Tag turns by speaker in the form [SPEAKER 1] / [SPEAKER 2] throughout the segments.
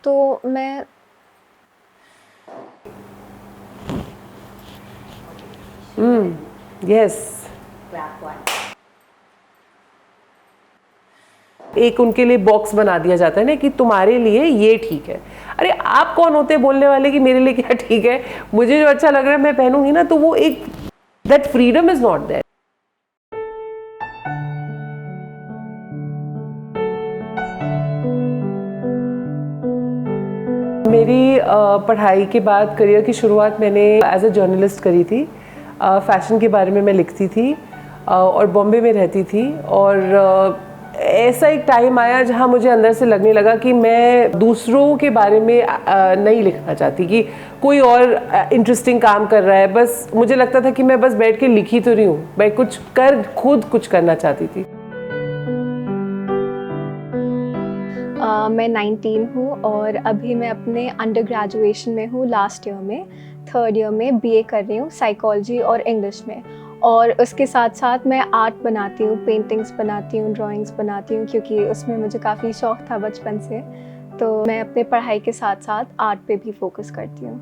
[SPEAKER 1] तो मैं
[SPEAKER 2] यस, एक उनके लिए बॉक्स बना दिया जाता है ना कि तुम्हारे लिए ये ठीक है। अरे आप कौन होते हैं बोलने वाले कि मेरे लिए क्या ठीक है, मुझे जो अच्छा लग रहा है मैं पहनूंगी ना, तो वो एक that freedom is not there. मेरी पढ़ाई के बाद करियर की शुरुआत मैंने एज अ जर्नलिस्ट करी थी। फैशन के बारे में मैं लिखती थी और बॉम्बे में रहती थी। और ऐसा एक टाइम आया जहाँ मुझे अंदर से लगने लगा कि मैं दूसरों के बारे में नहीं लिखना चाहती, कि कोई और इंटरेस्टिंग काम कर रहा है। बस मुझे लगता था कि मैं बस बैठ के लिखी तो रही हूँ, मैं खुद कुछ करना चाहती थी।
[SPEAKER 1] मैं 19 हूँ और अभी मैं अपने अंडर ग्रेजुएशन में हूँ, लास्ट ईयर में, थर्ड ईयर में बीए कर रही हूँ साइकोलॉजी और इंग्लिश में। और उसके साथ साथ मैं आर्ट बनाती हूँ, पेंटिंग्स बनाती हूँ, ड्राइंग्स बनाती हूँ, क्योंकि उसमें मुझे काफ़ी शौक़ था बचपन से। तो मैं अपने पढ़ाई के साथ साथ आर्ट पे भी फोकस करती हूँ।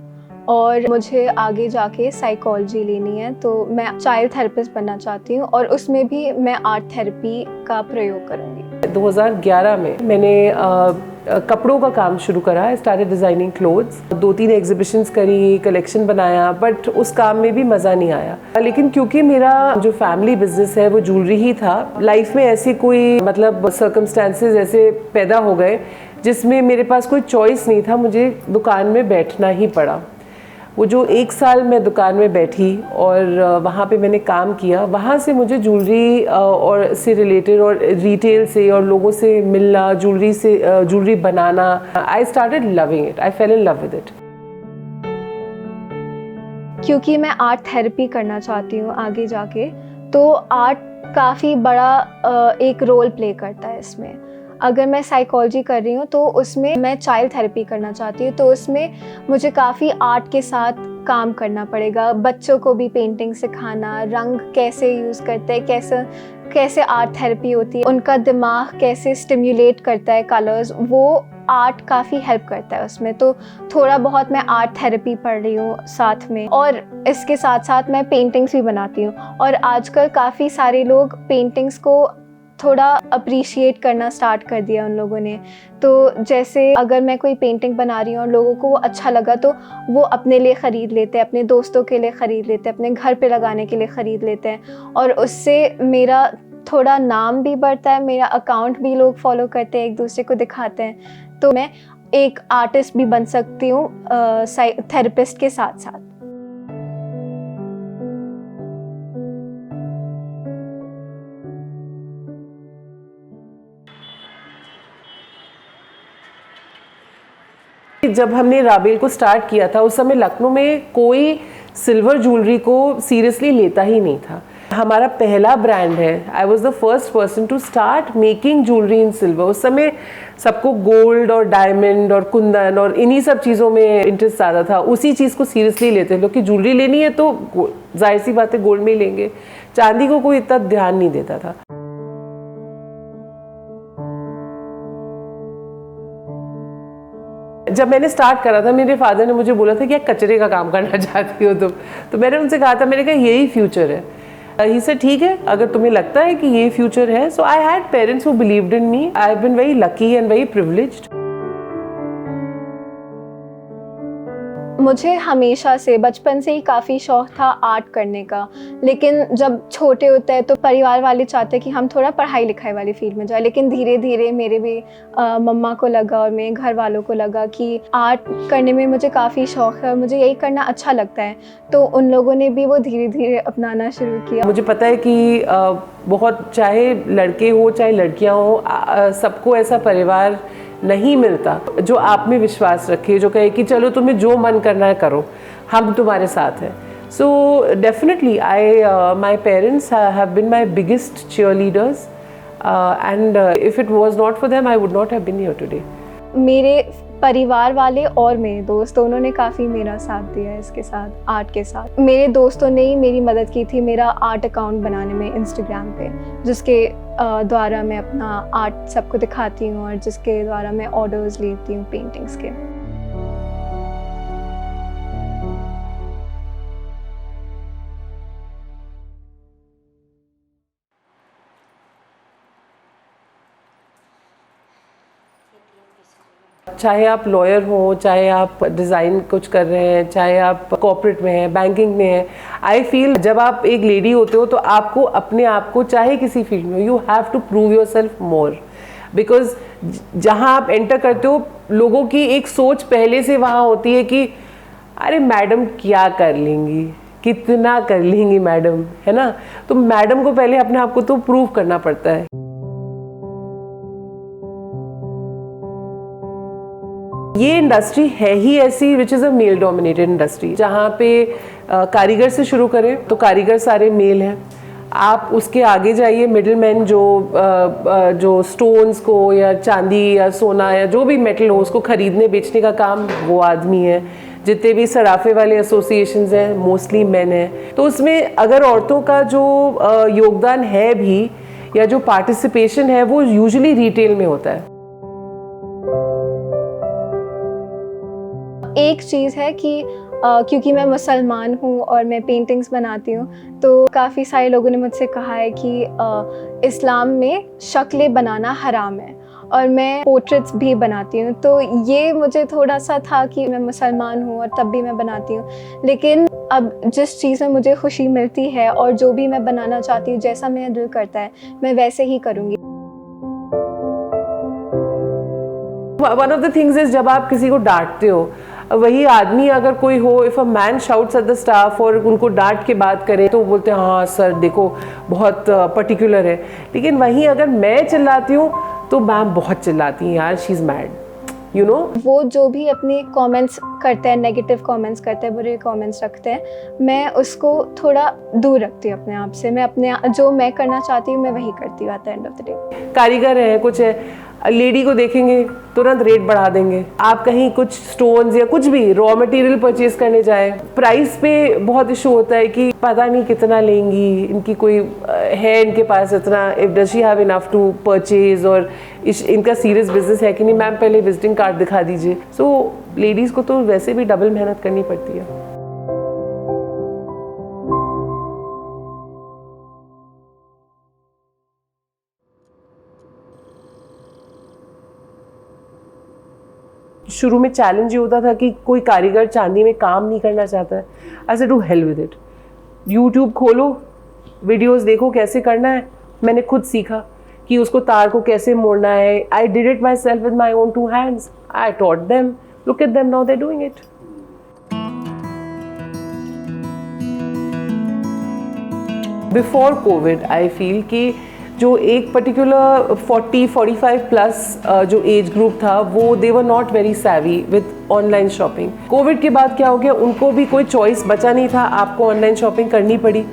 [SPEAKER 1] और मुझे आगे जाके साइकोलॉजी लेनी है, तो मैं चाइल्ड थेरेपिस्ट बनना चाहती हूँ और उसमें भी मैं आर्ट थेरेपी का प्रयोग करूँगी।
[SPEAKER 2] 2011 में मैंने कपड़ों का काम शुरू करा। I started designing clothes. 2-3 exhibitions करी, कलेक्शन बनाया, बट उस काम में भी मज़ा नहीं आया। लेकिन क्योंकि मेरा जो फैमिली बिजनेस है वो ज्वेलरी ही था, लाइफ में ऐसी कोई मतलब सर्कमस्टेंसेस ऐसे पैदा हो गए जिसमें मेरे पास कोई चॉइस नहीं था, मुझे दुकान में बैठना ही पड़ा। वो जो 1 साल मैं दुकान में बैठी और वहाँ पे मैंने काम किया, वहाँ से मुझे ज्वेलरी और से रिलेटेड और रिटेल से और लोगों से मिलना, jewellery banana, I started loving it, I fail in love with it.
[SPEAKER 1] क्योंकि मैं आर्ट थेरेपी करना चाहती हूँ आगे जाके, तो आर्ट काफ़ी बड़ा एक रोल प्ले करता है इसमें। अगर मैं साइकोलॉजी कर रही हूँ तो उसमें मैं चाइल्ड थेरेपी करना चाहती हूँ, तो उसमें मुझे काफ़ी आर्ट के साथ काम करना पड़ेगा। बच्चों को भी पेंटिंग सिखाना, रंग कैसे यूज़ करते हैं, कैसे आर्ट थेरेपी होती है, उनका दिमाग कैसे स्टिम्युलेट करता है कलर्स, वो आर्ट काफ़ी हेल्प करता है उसमें। तो थोड़ा बहुत मैं आर्ट थेरेपी पढ़ रही हूँ साथ में, और इसके साथ साथ मैं पेंटिंग्स भी बनाती हूँ। और आजकल काफ़ी सारे लोग पेंटिंग्स को थोड़ा अप्रिशिएट करना स्टार्ट कर दिया उन लोगों ने। तो जैसे अगर मैं कोई पेंटिंग बना रही हूँ और लोगों को वो अच्छा लगा, तो वो अपने लिए ख़रीद लेते हैं, अपने दोस्तों के लिए ख़रीद लेते हैं, अपने घर पे लगाने के लिए ख़रीद लेते हैं, और उससे मेरा थोड़ा नाम भी बढ़ता है, मेरा अकाउंट भी लोग फॉलो करते हैं, एक दूसरे को दिखाते हैं। तो मैं एक आर्टिस्ट भी बन सकती हूँ थेरेपिस्ट के साथ साथ।
[SPEAKER 2] जब हमने राबेल को स्टार्ट किया था, उस समय लखनऊ में कोई सिल्वर ज्वेलरी को सीरियसली लेता ही नहीं था। हमारा पहला ब्रांड है, I was the first person to start making jewellery in silver. उस समय सबको गोल्ड और डायमंड और कुंदन और इन्हीं सब चीज़ों में इंटरेस्ट ज़्यादा था, उसी चीज़ को सीरियसली लेते हैं लोग कि ज्वेलरी लेनी है तो जाहिर सी बात है गोल्ड में ही लेंगे, चांदी को कोई इतना ध्यान नहीं देता था। जब मैंने स्टार्ट करा था, मेरे फादर ने मुझे बोला था कि कचरे का काम करना चाहती हो तुम, तो मैंने उनसे कहा था, मैंने कहा यही फ्यूचर है। ही से ठीक है, अगर तुम्हें लगता है कि ये फ्यूचर है। So I had parents who believed in me. I have been very lucky and very privileged.
[SPEAKER 1] मुझे हमेशा से बचपन से ही काफ़ी शौक़ था आर्ट करने का, लेकिन जब छोटे होते हैं तो परिवार वाले चाहते हैं कि हम थोड़ा पढ़ाई लिखाई वाली फील्ड में जाए। लेकिन धीरे धीरे मेरे भी मम्मा को लगा और मेरे घर वालों को लगा कि आर्ट करने में मुझे काफ़ी शौक़ है और मुझे यही करना अच्छा लगता है, तो उन लोगों ने भी वो धीरे धीरे अपनाना शुरू किया।
[SPEAKER 2] मुझे पता है कि बहुत, चाहे लड़के हो चाहे लड़कियाँ हो, सबको ऐसा परिवार नहीं मिलता जो आप में विश्वास रखे, जो कहे कि चलो तुम्हें जो मन करना है करो, हम तुम्हारे साथ हैं। So definitely my parents have been my biggest cheerleaders, and if it was not for them I would not have been here today.
[SPEAKER 1] मेरे परिवार वाले और मेरे दोस्त दोनों ने काफ़ी मेरा साथ दिया है इसके साथ, आर्ट के साथ। मेरे दोस्तों ने ही मेरी मदद की थी मेरा आर्ट अकाउंट बनाने में इंस्टाग्राम पे, जिसके द्वारा मैं अपना आर्ट सबको दिखाती हूँ और जिसके द्वारा मैं ऑर्डर्स लेती हूँ पेंटिंग्स के।
[SPEAKER 2] चाहे आप लॉयर हो, चाहे आप डिज़ाइन कुछ कर रहे हैं, चाहे आप कॉर्पोरेट में हैं, बैंकिंग में हैं, आई फील जब आप एक लेडी होते हो तो आपको अपने आप को, चाहे किसी फील्ड में, you have to prove yourself more, because जहाँ आप एंटर करते हो लोगों की एक सोच पहले से वहाँ होती है कि अरे मैडम क्या कर लेंगी, कितना कर लेंगी मैडम, है ना। तो मैडम को पहले अपने आप को तो प्रूव करना पड़ता है। ये इंडस्ट्री है ही ऐसी which is a male dominated industry, जहाँ पे कारीगर से शुरू करें तो कारीगर सारे मेल हैं। आप उसके आगे जाइए, मिडिल मैन जो स्टोन्स को या चांदी या सोना या जो भी मेटल हो उसको खरीदने बेचने का काम वो आदमी है। जितने भी सराफे वाले एसोसिएशंस हैं मोस्टली मेन हैं। तो उसमें अगर औरतों का जो योगदान है भी या जो पार्टिसिपेशन है वो यूजुअली रिटेल में होता है।
[SPEAKER 1] एक चीज़ है कि क्योंकि मैं मुसलमान हूँ और मैं पेंटिंग्स बनाती हूँ, तो काफ़ी सारे लोगों ने मुझसे कहा है कि इस्लाम में शक्लें बनाना हराम है और मैं पोर्ट्रेट्स भी बनाती हूँ। तो ये मुझे थोड़ा सा था कि मैं मुसलमान हूँ और तब भी मैं बनाती हूँ, लेकिन अब जिस चीज़ में मुझे खुशी मिलती है और जो भी मैं बनाना चाहती हूँ, जैसा मेरा दिल करता है मैं वैसे ही करूँगी।
[SPEAKER 2] One of the things is जब आप किसी को डांटते हो, वही आदमी अगर कोई हो, if a man shouts at the staff और उनको डांट के बात करें तो बोलते हैं हाँ सर देखो बहुत पर्टिकुलर है। लेकिन वहीं अगर मैं चिल्लाती हूँ तो मैम बहुत चिल्लाती हैं यार, she is mad, you know.
[SPEAKER 1] वो जो भी अपने कमेंट्स करते हैं, नेगेटिव कमेंट्स करते हैं, बुरे कमेंट्स रखते हैं, मैं उसको थोड़ा दूर रखती हूँ अपने आप से। मैं अपने जो मैं करना चाहती हूँ मैं वही करती हूँ at the end of the day.
[SPEAKER 2] कारीगर है, कुछ है, लेडी को देखेंगे तुरंत रेट बढ़ा देंगे। आप कहीं कुछ स्टोन्स या कुछ भी रॉ मटेरियल परचेज करने जाए, प्राइस पे बहुत इशू होता है कि पता नहीं कितना लेंगी, इनकी कोई है इनके पास इतना, if does she have enough to purchase, और इनका सीरियस बिजनेस है कि नहीं। मैम पहले विजिटिंग कार्ड दिखा दीजिए। सो लेडीज़ को तो वैसे भी डबल मेहनत करनी पड़ती है। शुरू में चैलेंज ये होता था कि कोई कारीगर चांदी में काम नहीं करना चाहता है। I said to hell with it, YouTube खोलो, वीडियोस देखो कैसे करना है। मैंने खुद सीखा कि उसको तार को कैसे मोड़ना है। I did it myself with my own 2 hands. I taught them, look at them, now they are doing it. Before Covid I feel कि जो एक पर्टिकुलर 40-45 प्लस जो एज ग्रुप था वो they were not very savvy with online shopping. Covid के बाद क्या हो गया, उनको भी कोई चॉइस बचा नहीं था, आपको ऑनलाइन शॉपिंग करनी पड़ी।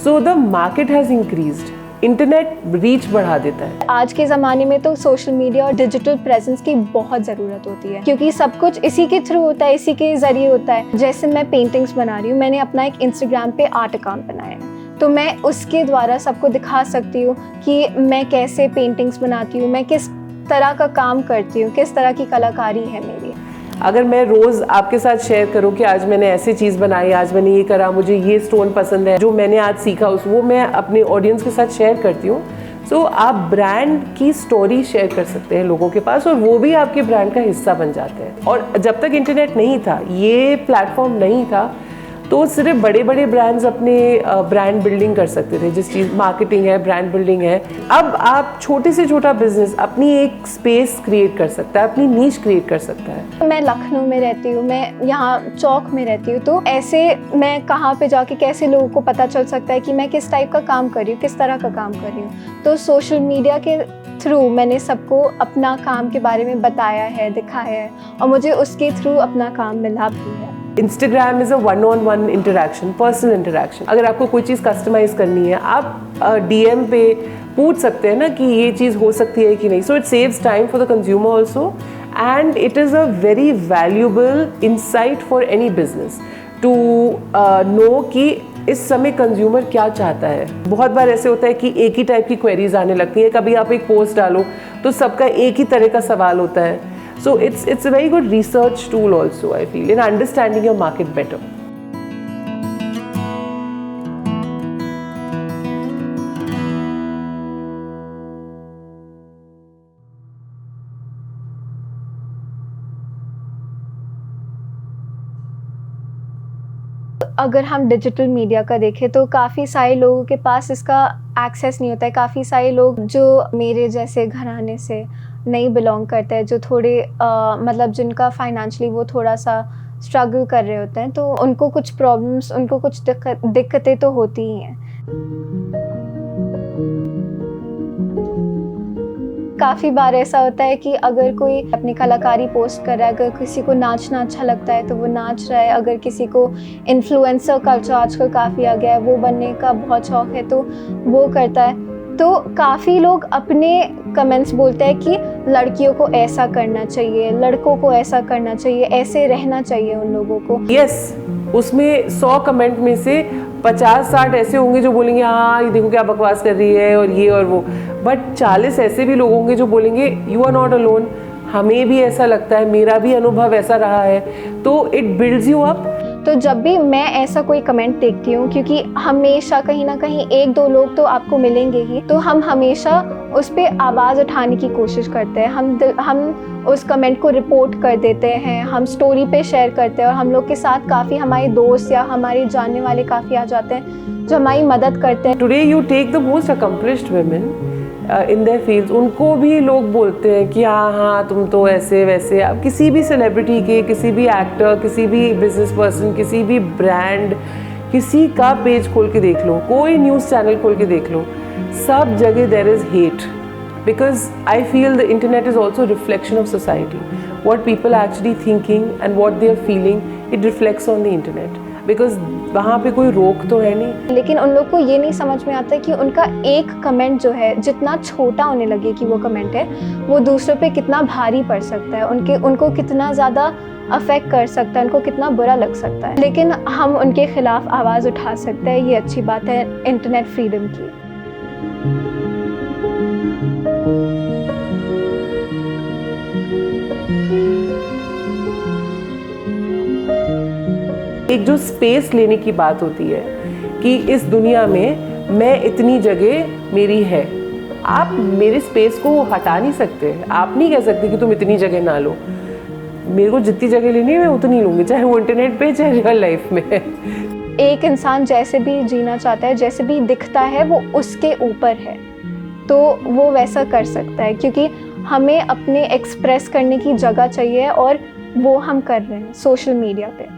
[SPEAKER 2] So the market has increased, internet reach बढ़ा देता है।
[SPEAKER 1] आज के ज़माने में तो सोशल मीडिया और डिजिटल प्रेजेंस की बहुत ज़रूरत होती है, क्योंकि सब कुछ इसी के थ्रू होता है, इसी के ज़रिए होता है। जैसे मैं पेंटिंग्स बना रही हूँ, मैंने अपना एक इंस्टाग्राम पे आर्ट अकाउंट बनाया है, तो मैं उसके द्वारा सबको दिखा सकती हूँ कि मैं कैसे पेंटिंग्स बनाती हूँ, मैं किस तरह का काम करती हूँ, किस तरह की कलाकारी है मेरी।
[SPEAKER 2] अगर मैं रोज़ आपके साथ शेयर करूँ कि आज मैंने ऐसी चीज़ बनाई, आज मैंने ये करा, मुझे ये स्टोन पसंद है, जो मैंने आज सीखा वो मैं अपने ऑडियंस के साथ शेयर करती हूँ। सो आप ब्रांड की स्टोरी शेयर कर सकते हैं लोगों के पास, और वो भी आपके ब्रांड का हिस्सा बन जाते हैं। और जब तक इंटरनेट नहीं था, ये प्लेटफॉर्म नहीं था, तो सिर्फ बड़े बड़े ब्रांड्स अपने ब्रांड बिल्डिंग कर सकते थे, जिस चीज़ मार्केटिंग है, ब्रांड बिल्डिंग है। अब आप छोटे से छोटा बिजनेस अपनी एक स्पेस क्रिएट कर सकता है, अपनी नीश क्रिएट कर सकता है।
[SPEAKER 1] मैं लखनऊ में रहती हूँ, मैं यहाँ चौक में रहती हूँ, तो ऐसे मैं कहाँ पे जाके कैसे लोगों को पता चल सकता है कि मैं किस टाइप का काम कर रही हूँ, किस तरह का काम कर रही हूँ। तो सोशल मीडिया के थ्रू मैंने सबको अपना काम के बारे में बताया है, दिखाया है, और मुझे उसके थ्रू अपना काम मिला भी है।
[SPEAKER 2] Instagram is a 1-on-1 interaction, personal interaction. अगर आपको कोई चीज़ कस्टमाइज करनी है, आप DM पे पूछ सकते हैं ना कि ये चीज़ हो सकती है कि नहीं। So it saves time for the consumer also, and it is a very valuable insight for any business to know कि इस समय कंज्यूमर क्या चाहता है। बहुत बार ऐसे होता है कि एक ही टाइप की क्वेरीज आने लगती हैं, कभी आप एक पोस्ट डालो तो सबका एक ही तरह का सवाल होता है। So it's a very good research tool also I feel in understanding your market better.
[SPEAKER 1] अगर हम डिजिटल मीडिया का देखें तो काफ़ी सारे लोगों के पास इसका एक्सेस नहीं होता है। काफ़ी सारे लोग जो मेरे जैसे घराने से नहीं बिलोंग करते हैं, जो थोड़े मतलब जिनका फाइनेंशियली वो थोड़ा सा स्ट्रगल कर रहे होते हैं, तो उनको कुछ प्रॉब्लम्स, उनको कुछ दिक्कतें तो होती ही हैं। काफ़ी बार ऐसा होता है कि अगर कोई अपनी कलाकारी पोस्ट कर रहा है, अगर किसी को नाचना अच्छा लगता है तो वो नाच रहा है, अगर किसी को इन्फ्लुएंसर कल्चर आजकल काफ़ी आ गया है, वो बनने का बहुत शौक़ है तो वो करता है। तो काफ़ी लोग अपने कमेंट्स बोलते हैं कि लड़कियों को ऐसा करना चाहिए, लड़कों को ऐसा करना चाहिए, ऐसे रहना चाहिए उन लोगों को।
[SPEAKER 2] यस, उसमें 100 कमेंट में से 50-60 ऐसे होंगे जो बोलेंगे हाँ ये देखो क्या बकवास कर रही है और ये और वो, बट 40 ऐसे भी लोग होंगे जो बोलेंगे यू आर नॉट अलोन, हमें भी ऐसा लगता है, मेरा भी अनुभव ऐसा रहा है। तो इट बिल्ड्स यू अप।
[SPEAKER 1] तो जब भी मैं ऐसा कोई कमेंट देखती हूँ, क्योंकि हमेशा कहीं ना कहीं 1-2 लोग तो आपको मिलेंगे ही, तो हम हमेशा उस पर आवाज़ उठाने की कोशिश करते हैं। हम उस कमेंट को रिपोर्ट कर देते हैं, हम स्टोरी पे शेयर करते हैं, और हम लोग के साथ काफ़ी हमारे दोस्त या हमारे जानने वाले काफ़ी आ जाते हैं जो हमारी मदद करते हैं।
[SPEAKER 2] Today you take the most accomplished women in their fields, उनको भी लोग बोलते हैं कि हाँ तुम तो ऐसे वैसे। आप किसी भी सेलिब्रिटी के, किसी भी एक्टर, किसी भी बिजनेस पर्सन, किसी भी ब्रांड, किसी का पेज खोल के देख लो, कोई न्यूज़ चैनल खोल के देख लो, सब जगह there is hate, because I feel the internet is also a reflection of society. What people are actually thinking and what they are feeling, it reflects on the internet. Because वहाँ पे कोई रोक तो है नहीं।
[SPEAKER 1] लेकिन उन लोग को ये नहीं समझ में आता कि उनका एक कमेंट जो है, जितना छोटा उन्हें लगे कि वो कमेंट है, वो दूसरों पे कितना भारी पड़ सकता है, उनको कितना ज़्यादा अफेक्ट कर सकता है, उनको कितना बुरा लग सकता है। लेकिन हम उनके खिलाफ आवाज़ उठा सकते हैं, ये अच्छी बात है इंटरनेट फ्रीडम की।
[SPEAKER 2] एक जो स्पेस लेने की बात होती है कि इस दुनिया में मैं इतनी जगह मेरी है, आप मेरे स्पेस को हटा नहीं सकते। आप नहीं कह सकते कि तुम इतनी जगह ना लो। मेरे को जितनी जगह लेनी है मैं उतनी लूँगी, चाहे वो इंटरनेट पे चाहे रियल लाइफ में।
[SPEAKER 1] एक इंसान जैसे भी जीना चाहता है, जैसे भी दिखता है, वो उसके ऊपर है, तो वो वैसा कर सकता है, क्योंकि हमें अपने एक्सप्रेस करने की जगह चाहिए और वो हम कर रहे हैं सोशल मीडिया पे।